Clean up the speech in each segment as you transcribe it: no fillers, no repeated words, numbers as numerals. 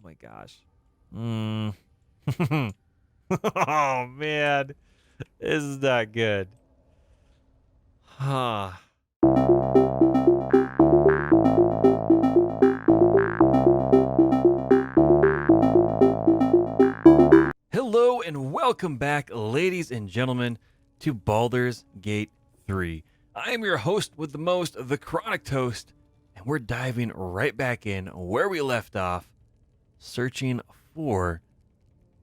my gosh. Oh man, this is not good. Huh. Hello and welcome back, ladies and gentlemen, to Baldur's Gate 3. I am your host with the most, TheChronicToast, and we're diving right back in where we left off, searching for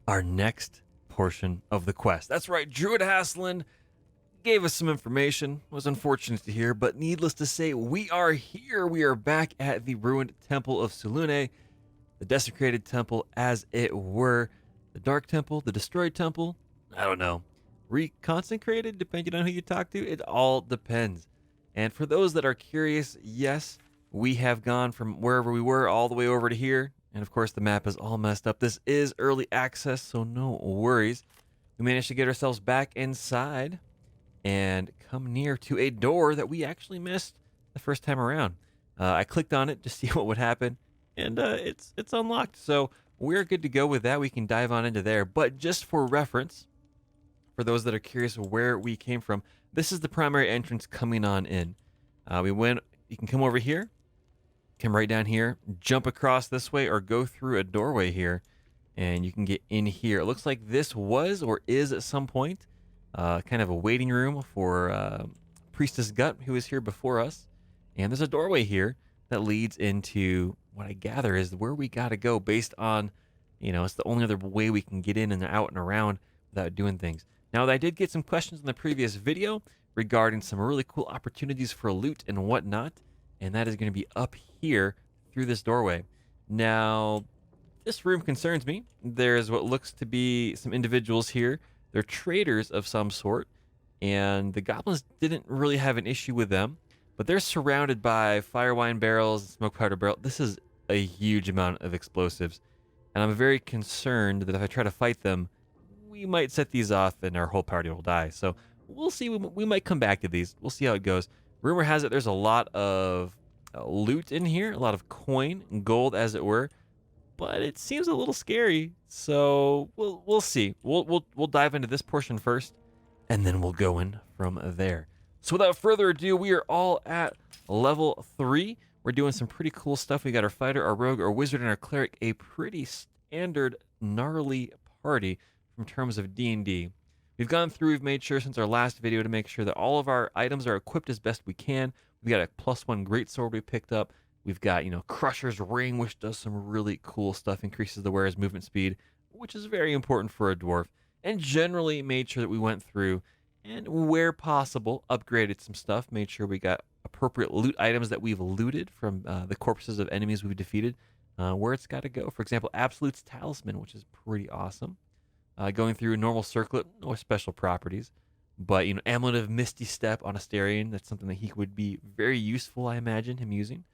our next portion of the quest. That's right, Druid Haslin gave us some information. It was unfortunate to hear, but needless to say, we are here. We are back at the ruined temple of Selune, the desecrated temple as it were. The Dark Temple, the Destroyed Temple, I don't know. Reconsecrated, depending on who you talk to, it all depends. And for those that are curious, yes, we have gone from wherever we were all the way over to here. And of course, the map is all messed up. This is early access, so no worries. We managed to get ourselves back inside and come near to a door that we actually missed the first time around. I clicked on it to see what would happen, and it's unlocked. So we're good to go with that. We can dive on into there. But just for reference, for those that are curious where we came from, this is the primary entrance coming on in. You can come over here, come right down here, jump across this way, or go through a doorway here, and you can get in here. It looks like this was or is at some point kind of a waiting room for Priestess Gut, who was here before us. And there's a doorway here that leads into what I gather is where we got to go based on, it's the only other way we can get in and out and around without doing things. Now, I did get some questions in the previous video regarding some really cool opportunities for loot and whatnot, and that is going to be up here through this doorway. Now, this room concerns me. There's what looks to be some individuals here. They're traders of some sort, and the goblins didn't really have an issue with them, but they're surrounded by fire wine barrels and smoke powder barrels. This is a huge amount of explosives, and I'm very concerned that if I try to fight them, we might set these off and our whole party will die. So we'll see. We might come back to these. We'll see how it goes. Rumor has it there's a lot of loot in here, a lot of coin and gold, as it were, but it seems a little scary. So we'll see. We'll dive into this portion first, and then we'll go in from there. So without further ado, we are all at level 3. We're doing some pretty cool stuff. We got our fighter, our rogue, our wizard, and our cleric. A pretty standard, gnarly party in terms of D&D. We've gone through, we've made sure since our last video to make sure that all of our items are equipped as best we can. We got a +1 greatsword we picked up. We've got, Crusher's Ring, which does some really cool stuff, increases the wearer's movement speed, which is very important for a dwarf. And generally made sure that we went through and, where possible, upgraded some stuff, made sure we got appropriate loot items that we've looted from the corpses of enemies we've defeated, where it's got to go. For example, Absolute's Talisman, which is pretty awesome. Going through normal circlet, no special properties. But, Amulet of Misty Step on Asterion, that's something that he would be very useful, I imagine, him using.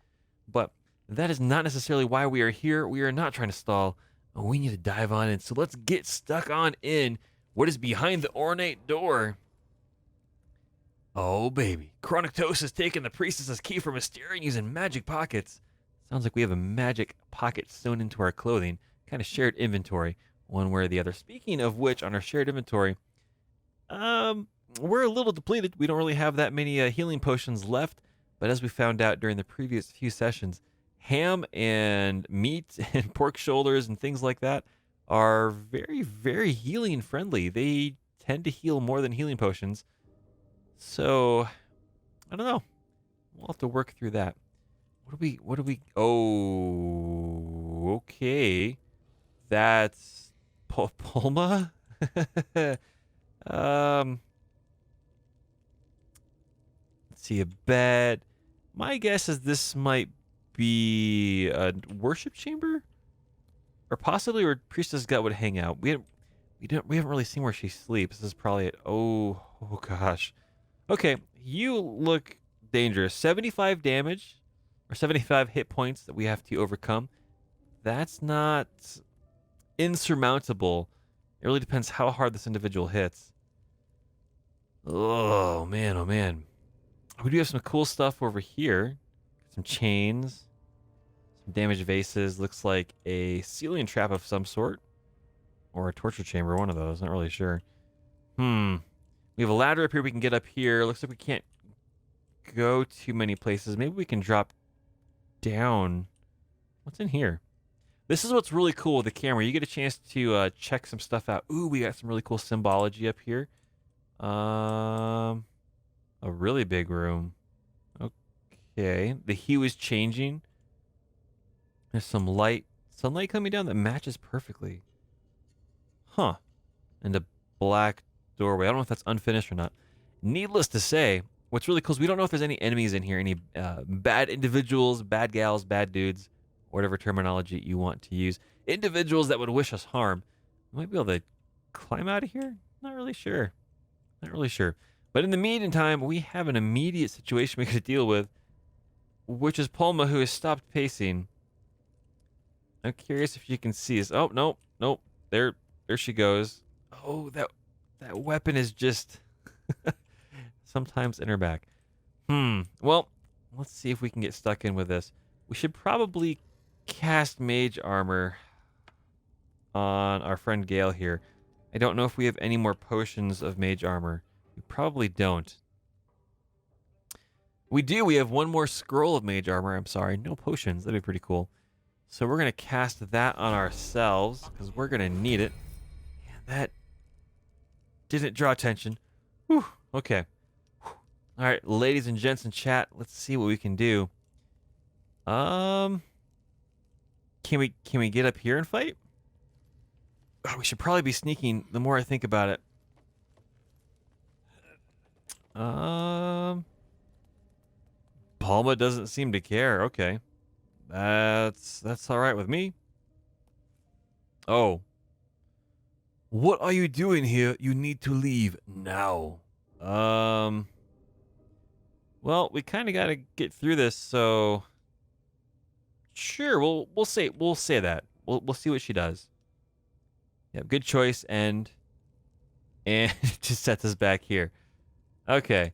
But that is not necessarily why we are here. We are not trying to stall. We need to dive on in. So let's get stuck on in. What is behind the ornate door? Oh, baby. ChronicToast has taken the priestess's key from Asterion using magic pockets. Sounds like we have a magic pocket sewn into our clothing. Kind of shared inventory, one way or the other. Speaking of which, on our shared inventory, we're a little depleted. We don't really have that many healing potions left. But as we found out during the previous few sessions, ham and meat and pork shoulders and things like that are very, very healing friendly. They tend to heal more than healing potions. So, I don't know. We'll have to work through that. Oh, okay. That's Pulma? Let's see, a bed. My guess is this might be a worship chamber, or possibly where Priestess Gut would hang out. We haven't really seen where she sleeps. This is probably it. Oh gosh. Okay, you look dangerous. 75 damage, or 75 hit points that we have to overcome. That's not insurmountable. It really depends how hard this individual hits. Oh man. We do have some cool stuff over here. Some chains, Damaged vases. Looks like a ceiling trap of some sort. Or a torture chamber, one of those. Not really sure. We have a ladder up here. We can get up here. Looks like we can't go too many places. Maybe we can drop down. What's in here? This is what's really cool with the camera. You get a chance to check some stuff out. Ooh, we got some really cool symbology up here. A really big room. Okay. The hue is changing. There's some light, sunlight coming down that matches perfectly. Huh. And a black doorway. I don't know if that's unfinished or not. Needless to say, what's really cool is we don't know if there's any enemies in here, any bad individuals, bad gals, bad dudes, whatever terminology you want to use. Individuals that would wish us harm. We might be able to climb out of here? Not really sure. Not really sure. But in the meantime, we have an immediate situation we got to deal with, which is Palma, who has stopped pacing. I'm curious if you can see us. Oh, nope, nope. There she goes. Oh, that weapon is just sometimes in her back. Well, let's see if we can get stuck in with this. We should probably cast mage armor on our friend Gale here. I don't know if we have any more potions of mage armor. We probably don't. We do. We have one more scroll of mage armor. I'm sorry. No potions. That'd be pretty cool. So we're going to cast that on ourselves because we're going to need it. Yeah, that didn't draw attention. Whew. Okay. Whew. All right, ladies and gents in chat, let's see what we can do. Can we get up here and fight? Oh, we should probably be sneaking the more I think about it. Palma doesn't seem to care. Okay. That's all right with me. Oh. What are you doing here? You need to leave now. Well, we kind of got to get through this, so sure, we'll say that. We'll see what she does. Yeah, good choice, and just sets us back here. Okay.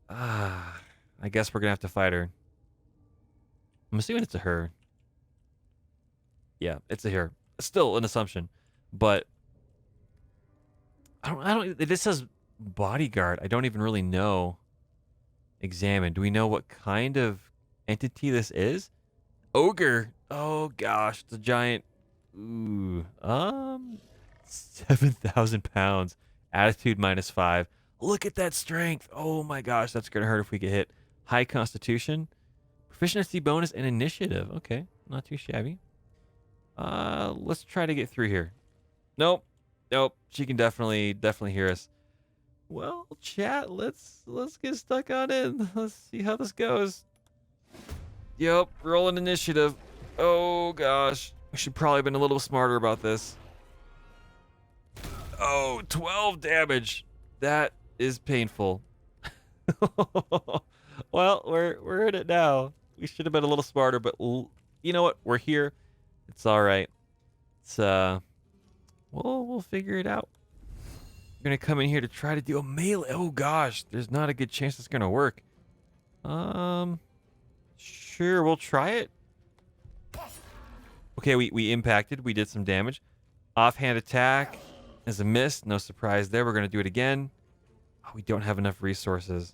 I guess we're gonna have to fight her. I'm assuming it's a her. Yeah, it's a her. Still an assumption, but I don't. This says bodyguard. I don't even really know. Examine. Do we know what kind of entity this is? Ogre. Oh gosh, it's a giant. Ooh. 7,000 pounds. Attitude -5. Look at that strength. Oh my gosh, that's gonna hurt if we get hit. High constitution. Proficiency bonus and initiative. Okay, not too shabby. Let's try to get through here. Nope. She can definitely hear us. Well, chat, let's get stuck on in. Let's see how this goes. Yep, rolling initiative. Oh gosh, we should probably have been a little smarter about this. Oh, 12 damage. That is painful. Well, we're in it now. We should have been a little smarter, but you know what? We're here. It's all right. It's we'll figure it out. We're gonna come in here to try to do a melee. Oh gosh, there's not a good chance it's gonna work. Sure, we'll try it. Okay, we impacted. We did some damage. Offhand attack is a miss. No surprise there. We're gonna do it again. Oh, we don't have enough resources.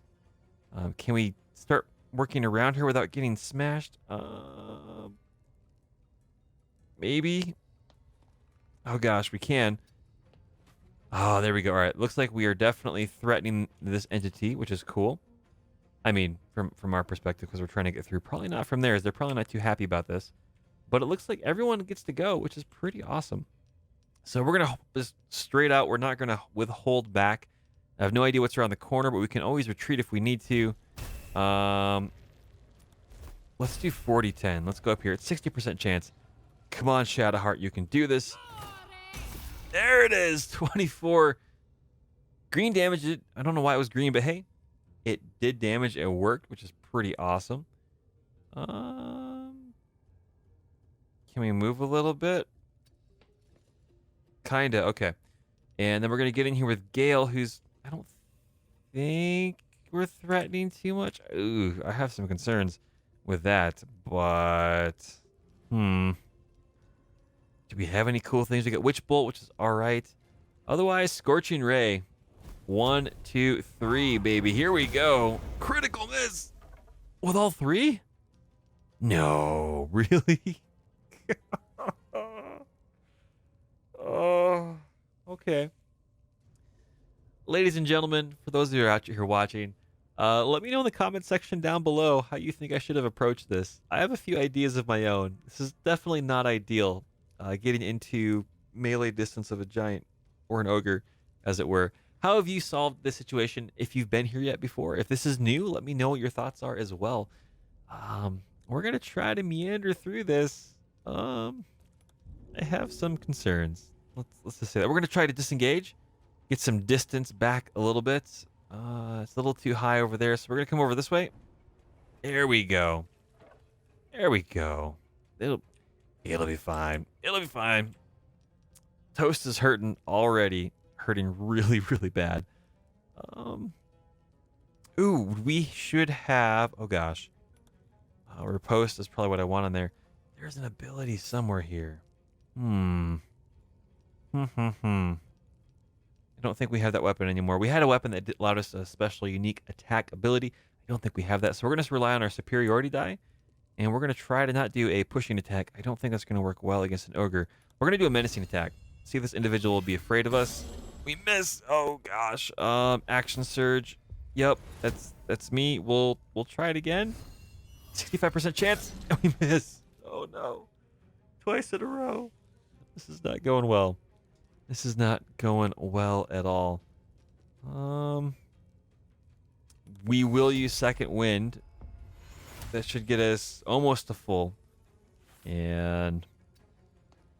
Can we start working around her without getting smashed? Maybe. Oh gosh, we can. Oh, there we go. All right, looks like we are definitely threatening this entity, which is cool. I mean, from our perspective, because we're trying to get through. Probably not from theirs. They're probably not too happy about this. But it looks like everyone gets to go, which is pretty awesome. So we're gonna just straight out. We're not gonna withhold back. I have no idea what's around the corner, but we can always retreat if we need to. Let's do 40-10. Let's go up here. It's 60% chance. Come on, Shadowheart, you can do this. There it is, 24. Green damage. I don't know why it was green, but hey, it did damage. It worked, which is pretty awesome. Can we move a little bit? Kinda, okay. And then we're gonna get in here with Gale, who's, I don't think we're threatening too much. Ooh, I have some concerns with that, but Do we have any cool things? We got Witch Bolt, which is all right. Otherwise, Scorching Ray. 1, 2, 3, baby. Here we go. Critical miss with all three? No, really? Oh, okay. Ladies and gentlemen, for those of you out here watching, let me know in the comment section down below how you think I should have approached this. I have a few ideas of my own. This is definitely not ideal, getting into melee distance of a giant or an ogre, as it were. How have you solved this situation if you've been here yet before? If this is new, let me know what your thoughts are as well. We're going to try to meander through this. I have some concerns. Let's just say that. We're going to try to disengage, get some distance back a little bit. It's a little too high over there, so we're going to come over this way. There we go. There we go. It'll be fine. It'll be fine. Toast is hurting already. Hurting really, really bad. Ooh, we should have... Oh, gosh. Riposte is probably what I want on there. There's an ability somewhere here. I don't think we have that weapon anymore. We had a weapon that allowed us a special unique attack ability. I don't think we have that. So we're going to rely on our superiority die. And we're going to try to not do a pushing attack. I don't think that's going to work well against an ogre. We're going to do a menacing attack. See if this individual will be afraid of us. We miss. Oh gosh. Action surge. Yep, that's me. We'll try it again. 65% chance. And we miss. Oh no. Twice in a row. This is not going well. This is not going well at all. We will use second wind. That should get us almost to full. And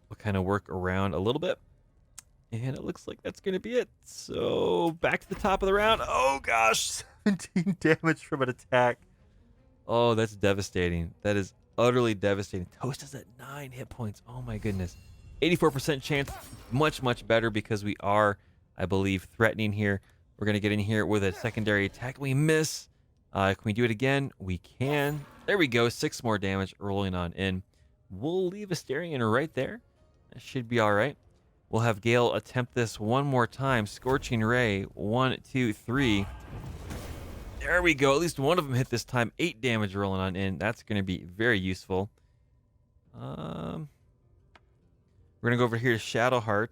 we'll kind of work around a little bit. And it looks like that's going to be it. So back to the top of the round. Oh gosh, 17 damage from an attack. Oh, that's devastating. That is utterly devastating. Toast is at 9 hit points. Oh my goodness. 84% chance. Much, much better because we are, I believe, threatening here. We're going to get in here with a secondary attack. We miss. Can we do it again? We can. There we go. 6 more damage rolling on in. We'll leave Asterion right there. That should be all right. We'll have Gale attempt this one more time. Scorching Ray. 1, 2, 3. There we go. At least one of them hit this time. 8 damage rolling on in. That's going to be very useful. We're going to go over here to Shadowheart.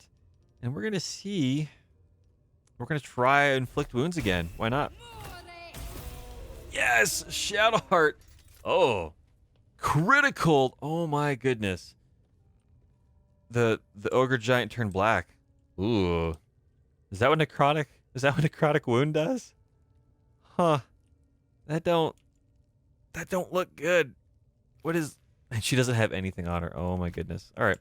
And we're going to see... We're going to try Inflict Wounds again. Why not? Yes! Shadowheart. Oh. Critical. Oh my goodness. The ogre giant turned black. Ooh. Is that what necrotic wound does? Huh. That don't look good. What is... And she doesn't have anything on her. Oh my goodness. All right.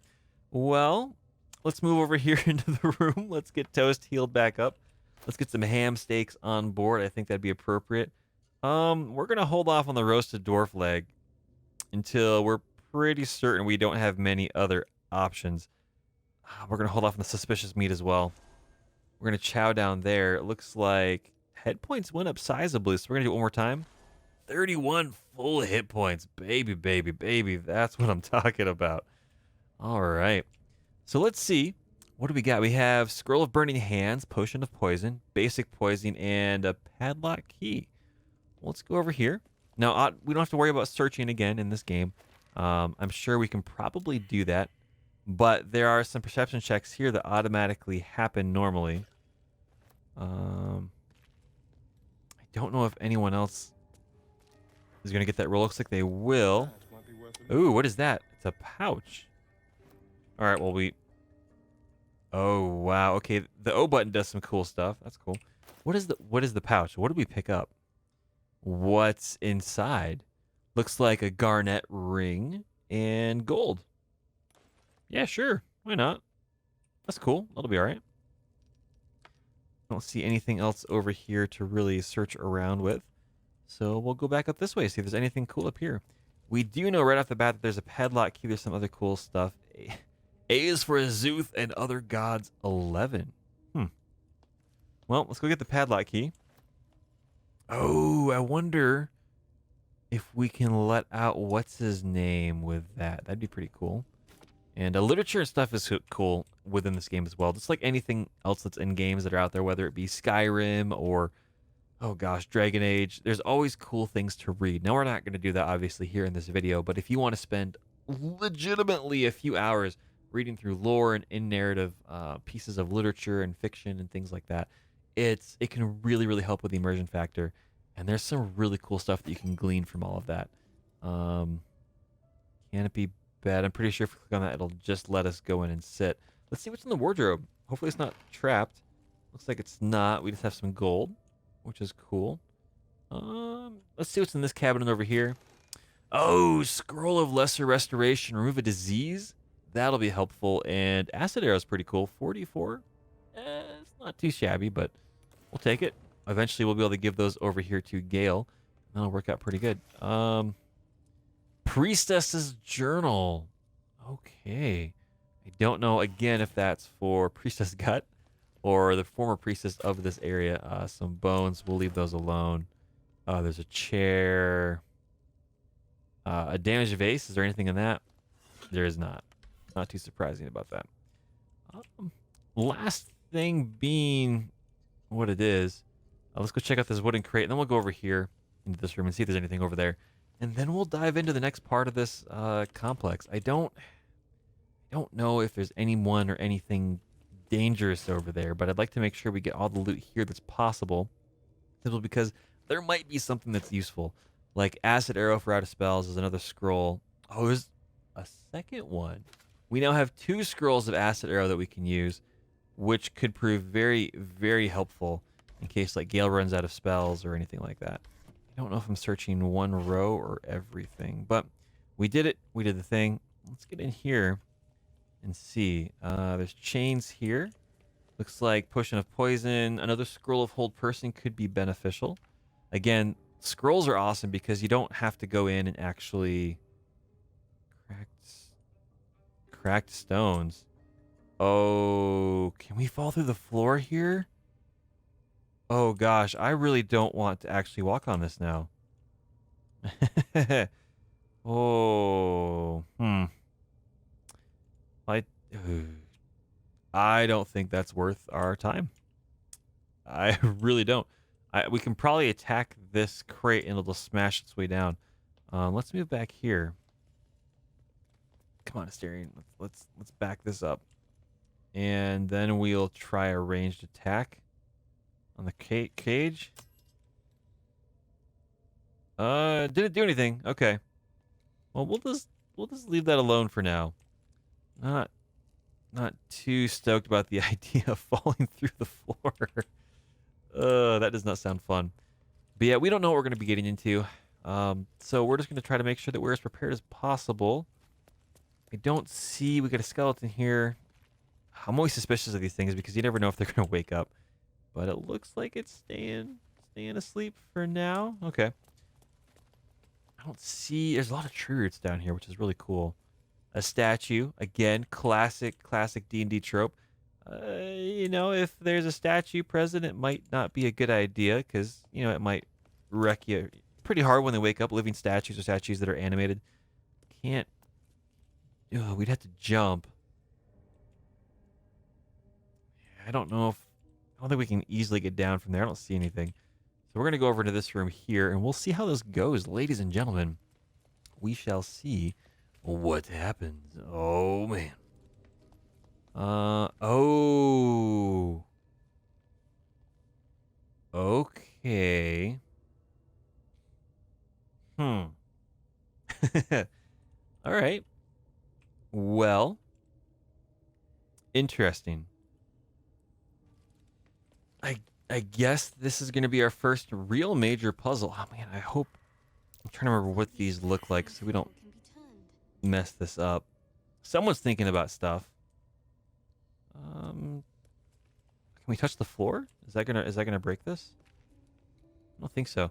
Well, let's move over here into the room. Let's get Toast healed back up. Let's get some ham steaks on board. I think that'd be appropriate. We're going to hold off on the roasted dwarf leg until we're pretty certain we don't have many other options. We're going to hold off on the suspicious meat as well. We're going to chow down there. It looks like head points went up sizably, so we're going to do it one more time. 31 full hit points. Baby, baby, baby. That's what I'm talking about. All right. So let's see. What do we got? We have Scroll of Burning Hands, Potion of Poison, Basic Poison, and a Padlock Key. Let's go over here. Now, we don't have to worry about searching again in this game. I'm sure we can probably do that. But there are some perception checks here that automatically happen normally. I don't know if anyone else is going to get that roll. Looks like they will. Ooh, what is that? It's a pouch. All right, well, Oh, wow. Okay, the O button does some cool stuff. That's cool. What is the pouch? What did we pick up? What's inside? Looks like a garnet ring and gold. Yeah, sure. Why not? That's cool. That'll be all right. Don't see anything else over here to really search around with. So we'll go back up this way, see if there's anything cool up here. We do know right off the bat that there's a padlock key. There's some other cool stuff. A is for Azuth and other gods 11. Well, let's go get the padlock key. Oh, I wonder if we can let out what's his name with that. That'd be pretty cool. And literature and stuff is cool within this game as well. Just like anything else that's in games that are out there, whether it be Skyrim or, oh gosh, Dragon Age. There's always cool things to read. Now, we're not going to do that, obviously, here in this video. But if you want to spend legitimately a few hours reading through lore and in-narrative pieces of literature and fiction and things like that, it can really, really help with the immersion factor. And there's some really cool stuff that you can glean from all of that. Canopy bed. I'm pretty sure if we click on that, it'll just let us go in and sit. Let's see what's in the wardrobe. Hopefully it's not trapped. Looks like it's not. We just have some gold, which is cool. Let's see what's in this cabinet over here. Oh, scroll of lesser restoration. Remove a disease. That'll be helpful. And acid arrow is pretty cool. 44. It's not too shabby, but we'll take it. Eventually, we'll be able to give those over here to Gale. That'll work out pretty good. Priestess's Journal. Okay. I don't know, again, if that's for Priestess Gut or the former priestess of this area. Some bones. We'll leave those alone. There's a chair. A damaged vase. Is there anything in that? There is not. Not too surprising about that. Last thing being what it is. Let's go check out this wooden crate, and then we'll go over here into this room and see if there's anything over there. And then we'll dive into the next part of this complex. I don't know if there's anyone or anything dangerous over there, but I'd like to make sure we get all the loot here that's possible. Simply because there might be something that's useful. Like Acid Arrow for out of spells is another scroll. Oh, there's a second one. We now have 2 scrolls of Acid Arrow that we can use, which could prove very, very helpful in case like Gale runs out of spells or anything like that. I don't know if I'm searching one row or everything, but we did it. We did the thing. Let's get in here and see. There's chains here. Looks like potion of poison. Another scroll of hold person could be beneficial. Again, scrolls are awesome because you don't have to go in and actually cracked stones. Oh, can we fall through the floor here? Oh gosh, I really don't want to actually walk on this now. Oh, I don't think that's worth our time. I really don't. We can probably attack this crate and it'll smash its way down. Let's move back here. Come on, Asterion. Let's back this up, and then we'll try a ranged attack on the cage. Didn't do anything. Okay. Well, we'll just leave that alone for now. Not too stoked about the idea of falling through the floor. That does not sound fun. But yeah, we don't know what we're going to be getting into. So we're just going to try to make sure that we're as prepared as possible. I don't see... We got a skeleton here. I'm always suspicious of these things because you never know if they're going to wake up. But it looks like it's staying asleep for now. Okay. I don't see... There's a lot of tree roots down here, which is really cool. A statue. Again, classic D&D trope. You know, if there's a statue present, it might not be a good idea because, you know, it might wreck you pretty hard when they wake up. Living statues or statues that are animated. Can't... we'd have to jump. I don't know if... I don't think we can easily get down from there. I don't see anything. So we're going to go over to this room here, and we'll see how this goes, ladies and gentlemen. We shall see what happens. Oh, man. Oh. Okay. All right. Well. Interesting. I guess this is going to be our first real major puzzle. Oh, man, I hope... I'm trying to remember what these look like so we don't mess this up. Someone's thinking about stuff. Can we touch the floor? Is that gonna break this? I don't think so.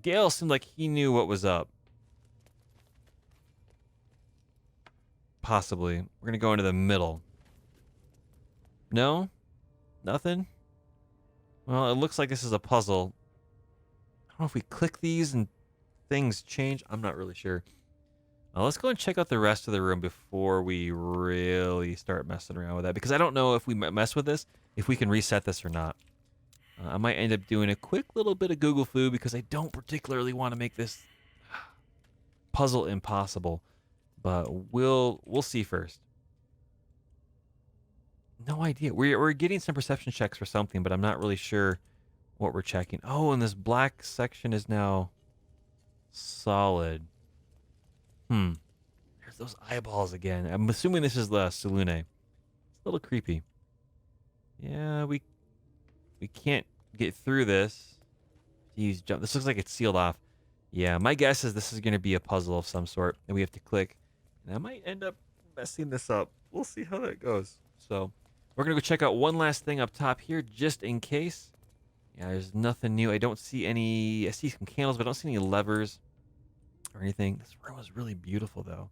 Gale seemed like he knew what was up. Possibly. We're gonna go into the middle. No? Nothing? Well, it looks like this is a puzzle. I don't know if we click these and things change. I'm not really sure. Let's go and check out the rest of the room before we really start messing around with that, because I don't know if we mess with this, if we can reset this or not. I might end up doing a quick little bit of Google foo because I don't particularly want to make this puzzle impossible, but we'll see first. No idea. We're getting some perception checks for something, but I'm not really sure what we're checking. Oh, and this black section is now solid. There's those eyeballs again. I'm assuming this is the Selune. It's a little creepy. Yeah, we can't get through this. Jeez, jump. This looks like it's sealed off. Yeah, my guess is this is going to be a puzzle of some sort, and we have to click. And I might end up messing this up. We'll see how that goes. So we're going to go check out one last thing up top here, just in case. Yeah, there's nothing new. I don't see any... I see some candles, but I don't see any levers or anything. This room is really beautiful, though.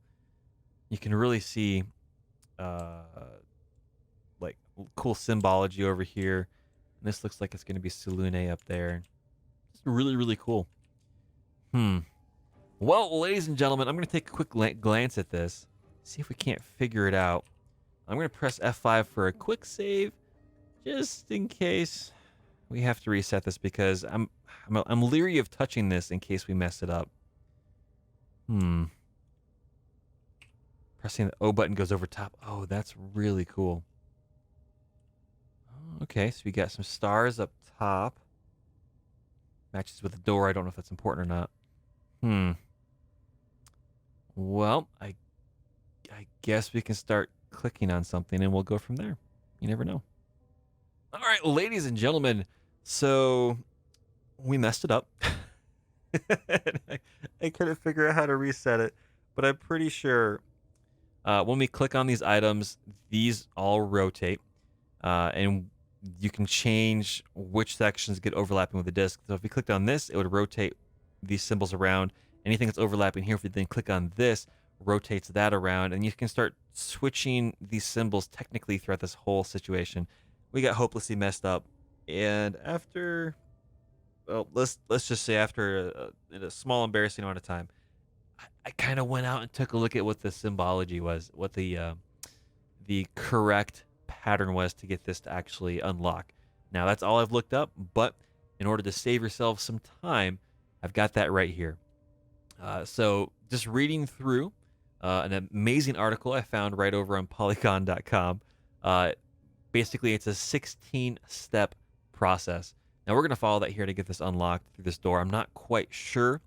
You can really see, like, cool symbology over here. And this looks like it's going to be Selune up there. It's really, really cool. Well, ladies and gentlemen, I'm going to take a quick glance at this. See if we can't figure it out. I'm going to press F5 for a quick save, just in case we have to reset this, because I'm leery of touching this in case we mess it up. Pressing the O button goes over top. Oh, that's really cool. Okay, so we got some stars up top. Matches with the door. I don't know if that's important or not. Well, I guess we can start clicking on something and we'll go from there. You never know. All right, ladies and gentlemen. So we messed it up. I couldn't figure out how to reset it, but I'm pretty sure when we click on these items, these all rotate, and you can change which sections get overlapping with the disc. So if we clicked on this, it would rotate these symbols around. Anything that's overlapping here, if you then click on this, rotates that around, and you can start switching these symbols technically throughout this whole situation. We got hopelessly messed up, and after, well, let's just say after a small embarrassing amount of time, I kind of went out and took a look at what the symbology was, what the correct pattern was to get this to actually unlock. Now that's all I've looked up, but in order to save yourself some time, I've got that right here. So just reading through an amazing article I found right over on Polygon.com. Basically, it's a 16-step process. Now we're going to follow that here to get this unlocked through this door. I'm not quite sure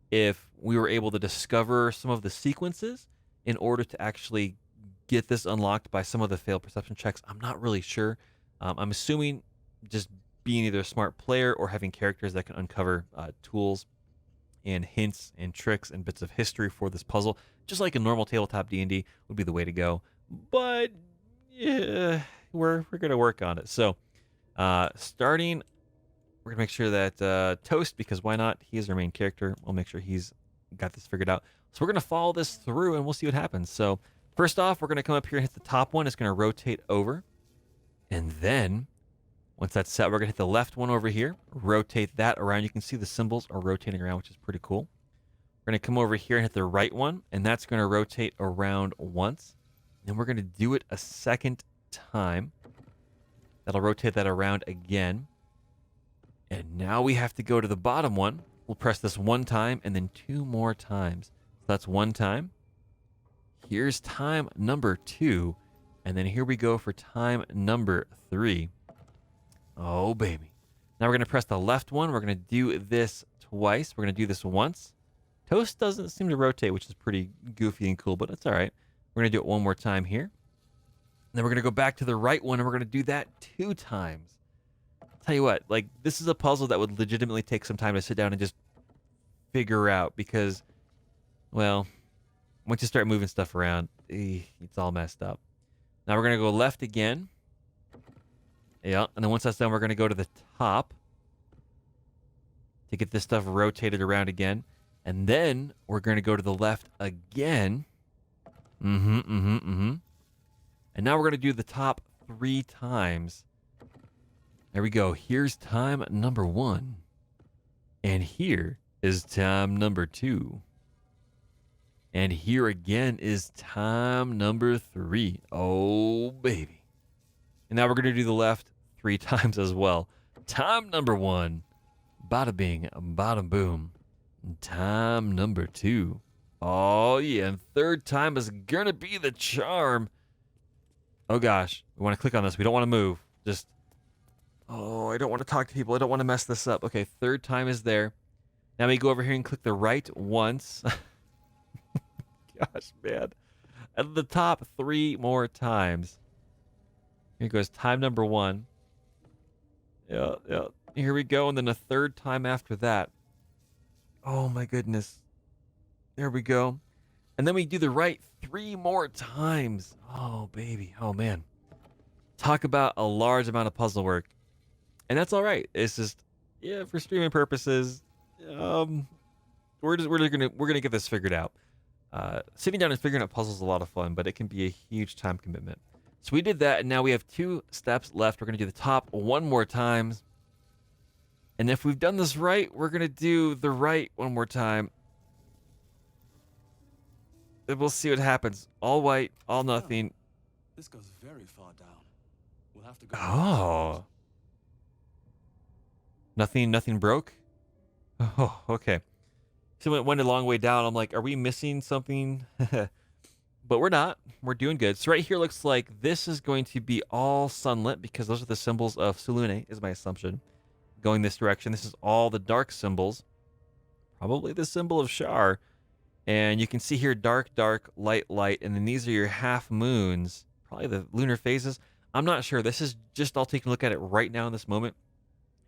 if we were able to discover some of the sequences in order to actually get this unlocked by some of the failed perception checks. I'm not really sure. I'm assuming just being either a smart player or having characters that can uncover tools and hints and tricks and bits of history for this puzzle, just like a normal tabletop D&D would be the way to go. But yeah, we're going to work on it. So starting, we're going to make sure that Toast, because why not? He is our main character. We'll make sure he's got this figured out. So we're going to follow this through and we'll see what happens. So first off, we're going to come up here and hit the top one. It's going to rotate over. And then once that's set, we're going to hit the left one over here, rotate that around. You can see the symbols are rotating around, which is pretty cool. We're going to come over here and hit the right one, and that's going to rotate around once. Then we're going to do it a second time. That'll rotate that around again. And now we have to go to the bottom one. We'll press this one time and then 2 more times. So that's 1 time. Here's time number 2. And then here we go for time number 3. Oh, baby. Now we're going to press the left one. We're going to do this twice. We're going to do this once. Toast doesn't seem to rotate, which is pretty goofy and cool, but it's all right. We're going to do it one more time here. And then we're going to go back to the right one, and we're going to do that 2 times. I'll tell you what, like, this is a puzzle that would legitimately take some time to sit down and just figure out because, well, once you start moving stuff around, it's all messed up. Now we're going to go left again. Yeah, and then once that's done, we're going to go to the top to get this stuff rotated around again. And then we're going to go to the left again. And now we're going to do the top 3 times. There we go. Here's time number 1. And here is time number 2. And here again is time number 3. Oh, baby. And now we're going to do the left 3 times as well. Time number 1. Bada bing, bada boom. Time number 2. Oh, yeah. And third time is going to be the charm. Oh, gosh. We want to click on this. We don't want to move. Just, oh, I don't want to talk to people. I don't want to mess this up. Okay, third time is there. Now we go over here and click the right once. Gosh, man. At the top 3 more times. Here goes time number 1. Yeah. Here we go. And then a third time after that. Oh, my goodness. There we go. And then we do the right 3 more times. Oh, baby. Oh, man. Talk about a large amount of puzzle work. And that's all right. It's just, yeah, for streaming purposes, we're gonna get this figured out. Sitting down and figuring out puzzles is a lot of fun, but it can be a huge time commitment. So we did that, and now we have 2 steps left. We're gonna do the top 1 more time. And if we've done this right, we're gonna do the right 1 more time. And we'll see what happens. All white, all nothing. This goes very far down. We'll have to go. Oh. Nothing broke? Oh, okay. So it went a long way down. I'm like, are we missing something? But we're not. We're doing good. So right here looks like this is going to be all sunlit because those are the symbols of Selune, is my assumption. Going this direction. This is all the dark symbols. Probably the symbol of Shar. And you can see here dark, light, and then these are your half moons. Probably the lunar phases. I'm not sure. This is just all taking a look at it right now in this moment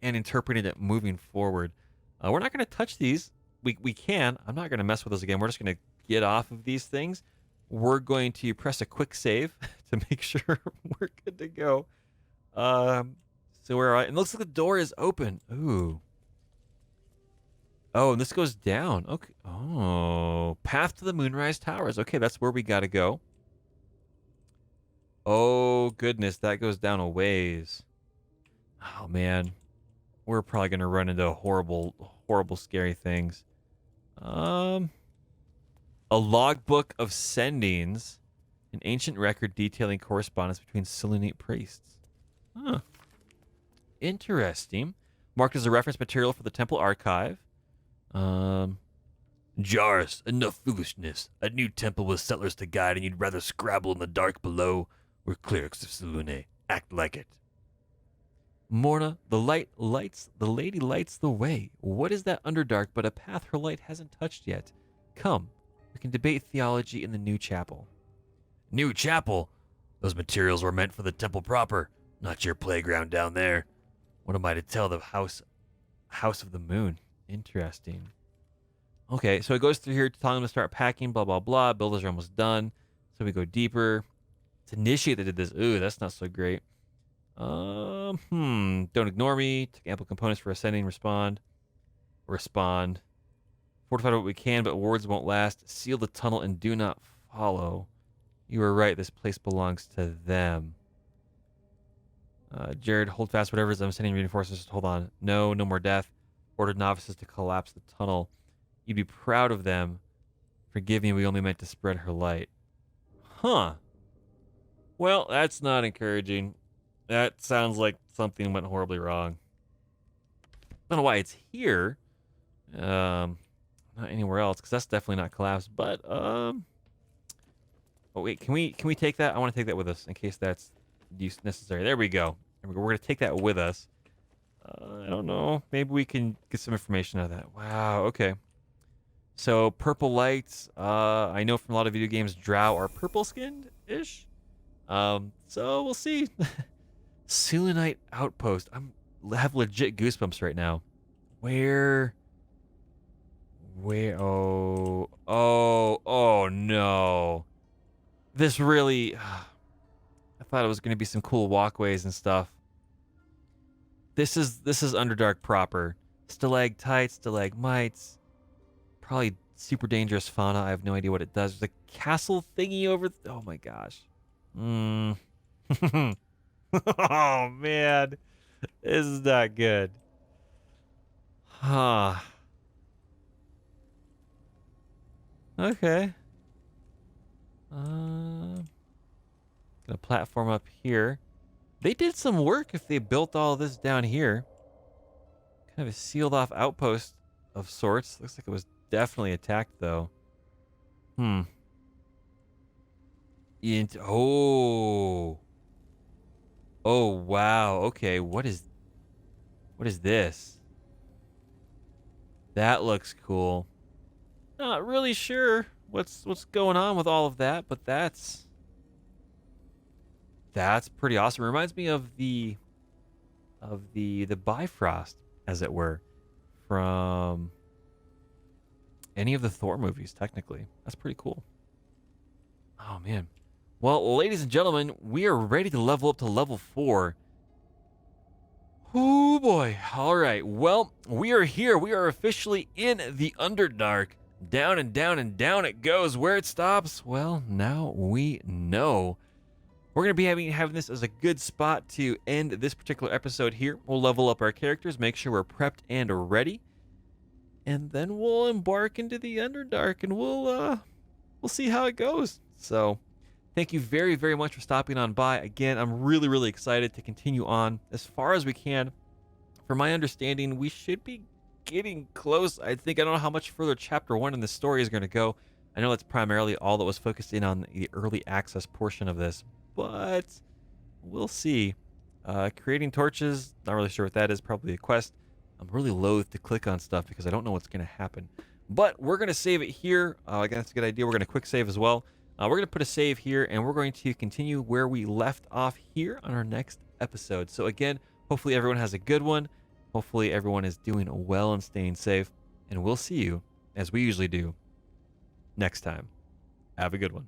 and interpreting it moving forward. We're not going to touch these. We can. I'm not going to mess with those again. We're just going to get off of these things. We're going to press a quick save to make sure we're good to go. So we're all right. And it looks like the door is open. Ooh. Oh, and this goes down. Okay. Oh, path to the Moonrise Towers. Okay, that's where we got to go. Oh, goodness. That goes down a ways. Oh, man. We're probably going to run into horrible, scary things. A logbook of sendings. An ancient record detailing correspondence between Selune priests. Huh. Interesting. Marked as a reference material for the temple archive. Jarus, enough foolishness. A new temple with settlers to guide, and you'd rather scrabble in the dark below? We're clerics of Selune. Act like it. Morna, the lady lights the way. What is that underdark but a path her light hasn't touched yet? Come, we can debate theology in the new chapel. New chapel? Those materials were meant for the temple proper, not your playground down there. What am I to tell the house of the moon? Interesting. Okay, so it goes through here telling them to start packing, blah, blah, blah. Builders are almost done. So we go deeper. To initiate that did this. Ooh, that's not so great. Don't ignore me. Take ample components for ascending. Respond. Fortify what we can, but words won't last. Seal the tunnel and do not follow. You were right. This place belongs to them. Jared, hold fast. Whatever is I'm sending reinforcements. Hold on. No more death. Ordered novices to collapse the tunnel. You'd be proud of them. Forgive me, we only meant to spread her light. Huh. Well, that's not encouraging. That sounds like something went horribly wrong. I don't know why it's here. Not anywhere else, because that's definitely not collapsed. But oh wait, can we take that? I want to take that with us in case that's necessary. There we go. We're gonna take that with us. I don't know. Maybe we can get some information out of that. Wow. Okay. So purple lights. I know from a lot of video games, drow are purple skinned ish. So we'll see. Selenite outpost. Have legit goosebumps right now. Where? Oh no. This really. I thought it was going to be some cool walkways and stuff. This is Underdark proper. Stalactites, stalagmites. Probably super dangerous fauna. I have no idea what it does. There's a castle thingy over. Oh my gosh. Oh man, this is not good. Huh. Okay. Gonna platform up here. They did some work if they built all this down here. Kind of a sealed off outpost of sorts. Looks like it was definitely attacked though. Hmm. Oh. Oh wow. Okay. What is this? That looks cool. Not really sure what's going on with all of that, but that's pretty awesome. Reminds me of the Bifrost, as it were, from any of the Thor movies, technically. That's pretty cool. Oh man. Well, ladies and gentlemen, we are ready to level up to level 4. Oh boy. All right. Well, we are here. We are officially in the Underdark. Down and down and down it goes. Where it stops, well, now we know. We're going to be having this as a good spot to end this particular episode here. We'll level up our characters, make sure we're prepped and ready. And then we'll embark into the Underdark and we'll see how it goes. So, thank you very, very much for stopping on by. Again, I'm really, really excited to continue on as far as we can. From my understanding, we should be getting close. I don't know how much further chapter 1 in the story is going to go. I know that's primarily all that was focused in on the early access portion of this, but we'll see. Creating torches, not really sure what that is, probably a quest. I'm really loath to click on stuff because I don't know what's going to happen. But we're going to save it here. I guess that's a good idea. We're going to quick save as well. We're going to put a save here, and we're going to continue where we left off here on our next episode. So again, hopefully everyone has a good one. Hopefully everyone is doing well and staying safe. And we'll see you, as we usually do, next time. Have a good one.